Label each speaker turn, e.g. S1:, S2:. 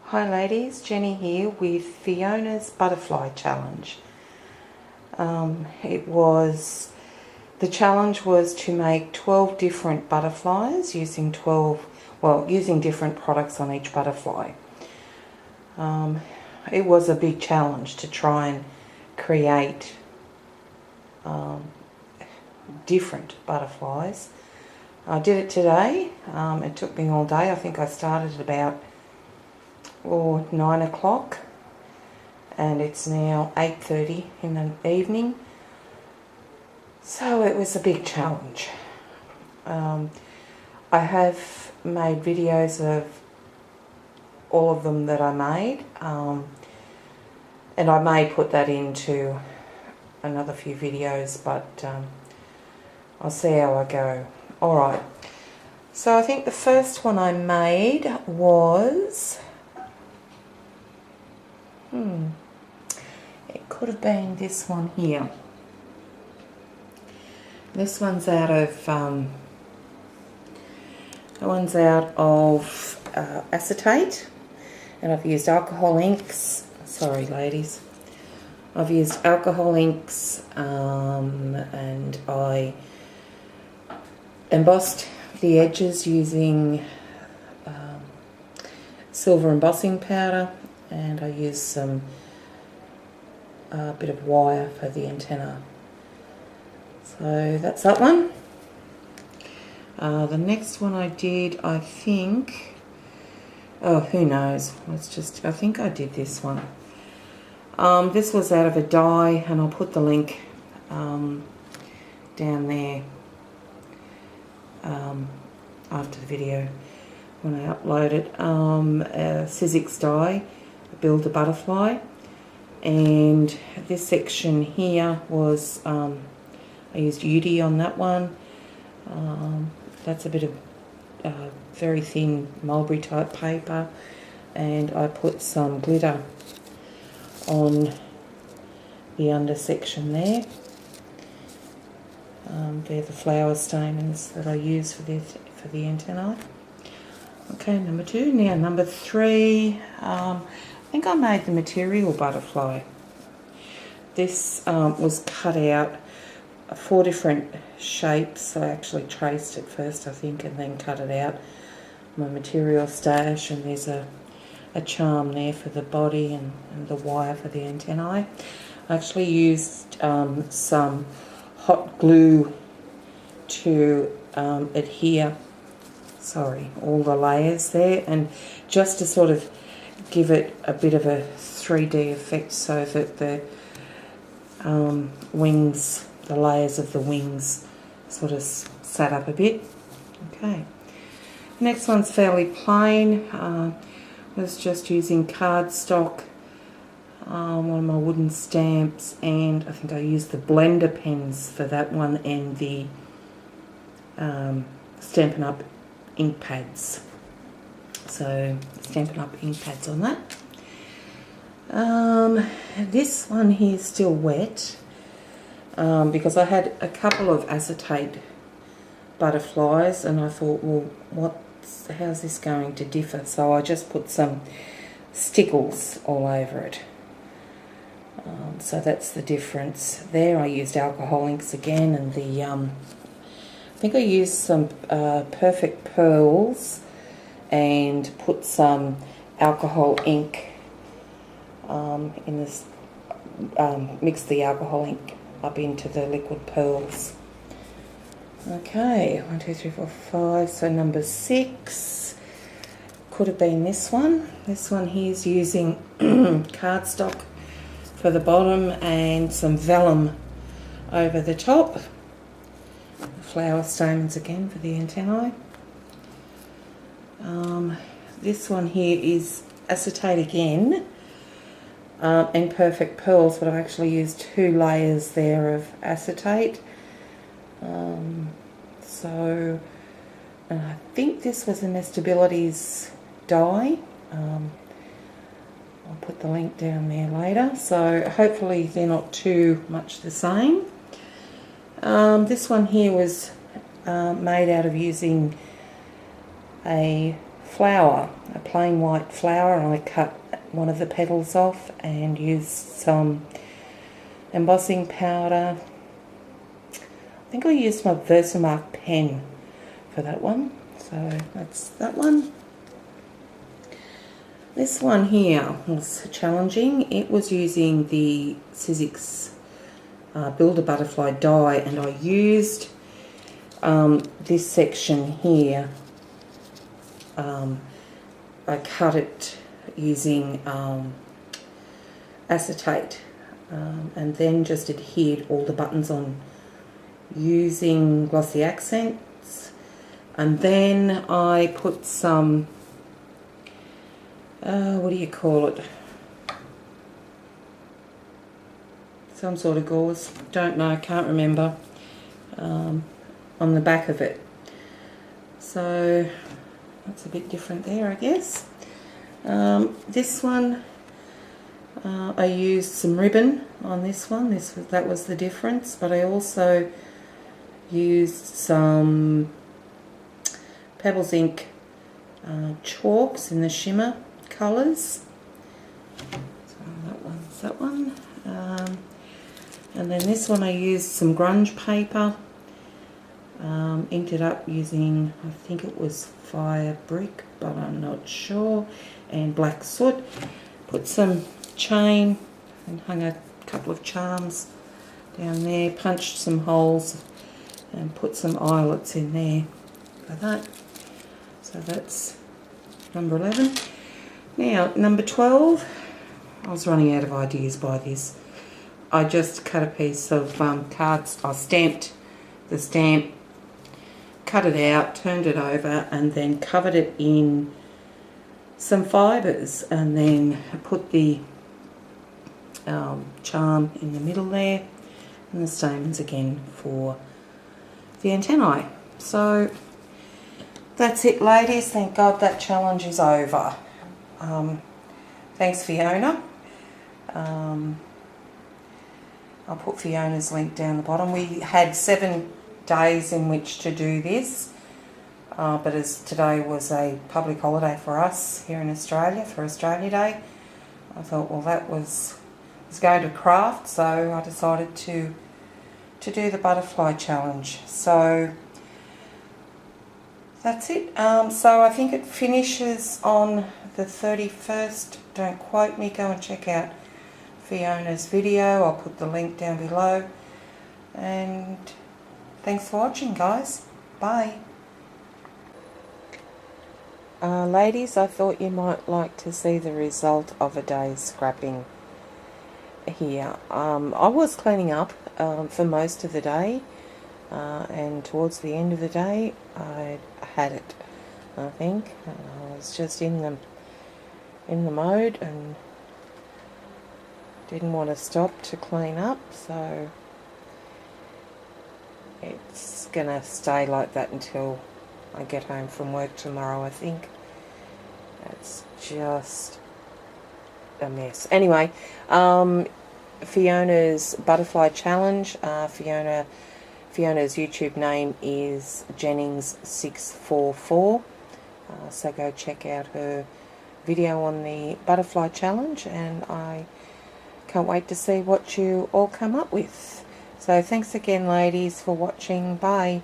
S1: Hi ladies, Jenny here with Fiona's Butterfly Challenge. The challenge was to make 12 different butterflies using different products on each butterfly. It was a big challenge to try and create different butterflies. I did it today. It took me all day. I think I started at about 9 o'clock and it's now 8:30 in the evening, so it was a big challenge. I have made videos of all of them that I made, and I may put that into another few videos, but I'll see how I go. Alright, so I think the first one I made was it could have been this one here. This one's out of acetate, and I've used alcohol inks. Sorry ladies, I've used alcohol inks, and I embossed the edges using silver embossing powder, and I used some bit of wire for the antenna. So that's that one. The next one I did, I think, who knows, I think I did this one. This was out of a die, and I'll put the link down there after the video when I upload it. Sixxix die, build a butterfly, and this section here was I used UD on that one. That's a bit of very thin mulberry type paper, and I put some glitter on the under section there. They're the flower stamens that I use for the antennae. Okay, number 2. Now number 3, I think I made the material butterfly. This was cut out 4 different shapes. I actually traced it first, I think, and then cut it out. My material stash, and there's a charm there for the body and the wire for the antennae. I actually used some hot glue to adhere all the layers there, and just to sort of give it a bit of a 3D effect, so that the wings, the layers of the wings, sort of sat up a bit. Okay, next one's fairly plain. Was just using cardstock, one of my wooden stamps, and I think I used the blender pens for that one, and the Stampin' Up! Ink pads. So Stampin' Up! Ink pads on that. This one here is still wet, because I had a couple of acetate butterflies, and I thought, well, how's this going to differ? So I just put some stickles all over it. So that's the difference there. I used alcohol inks again, and I think I used some perfect pearls and put some alcohol ink in this, mixed the alcohol ink up into the liquid pearls. Okay, 1, 2, 3, 4, 5. So number 6 could have been this one. This one here is using cardstock for the bottom and some vellum over the top. Flower stamens again for the antennae. This one here is acetate again, and perfect pearls, but I've actually used 2 layers there of acetate. So I think this was a Spellbinders die. I'll put the link down there later, so hopefully they're not too much the same. This one here was made out of using a flower, a plain white flower, and I cut one of the petals off and used some embossing powder. I think I used my Versamark pen for that one, so that's that one. This one here was challenging. It was using the Sixxix Builder Butterfly die, and I used this section here. I cut it using acetate, and then just adhered all the buttons on using glossy accents, and then I put some what do you call it, some sort of gauze, don't know, can't remember, on the back of it. So that's a bit different there, I guess. This one, I used some ribbon on this one. That was the difference, but I also used some Pebbles Ink chalks in the shimmer colours. So that one. And then this one I used some grunge paper. Inked it up using, I think it was fire brick, but I'm not sure, and black soot. Put some chain and hung a couple of charms down there, punched some holes and put some eyelets in there for that. So that's number 11. Now number 12, I was running out of ideas by this. I just cut a piece of cards. I stamped the stamp, cut it out, turned it over, and then covered it in some fibres, and then put the charm in the middle there, and the stamens again for the antennae. So that's it, ladies. Thank God that challenge is over. Thanks, Fiona. I'll put Fiona's link down the bottom. We had 7 days in which to do this, but as today was a public holiday for us here in Australia, for Australia Day, I thought, well, that was going to craft, so I decided to do the butterfly challenge. So that's it. So I think it finishes on the 31st. Don't quote me. Go and check out Fiona's video. I'll put the link down below. And thanks for watching, guys. Bye. Ladies, I thought you might like to see the result of a day's scrapping here. I was cleaning up for most of the day, and towards the end of the day I had it, I think. I was just in the mode and didn't want to stop to clean up, so it's gonna stay like that until I get home from work tomorrow, I think. It's just a mess. Anyway, Fiona's butterfly challenge, Fiona's YouTube name is Jennings644, so go check out her video on the butterfly challenge, and I can't wait to see what you all come up with. So thanks again, ladies, for watching. Bye.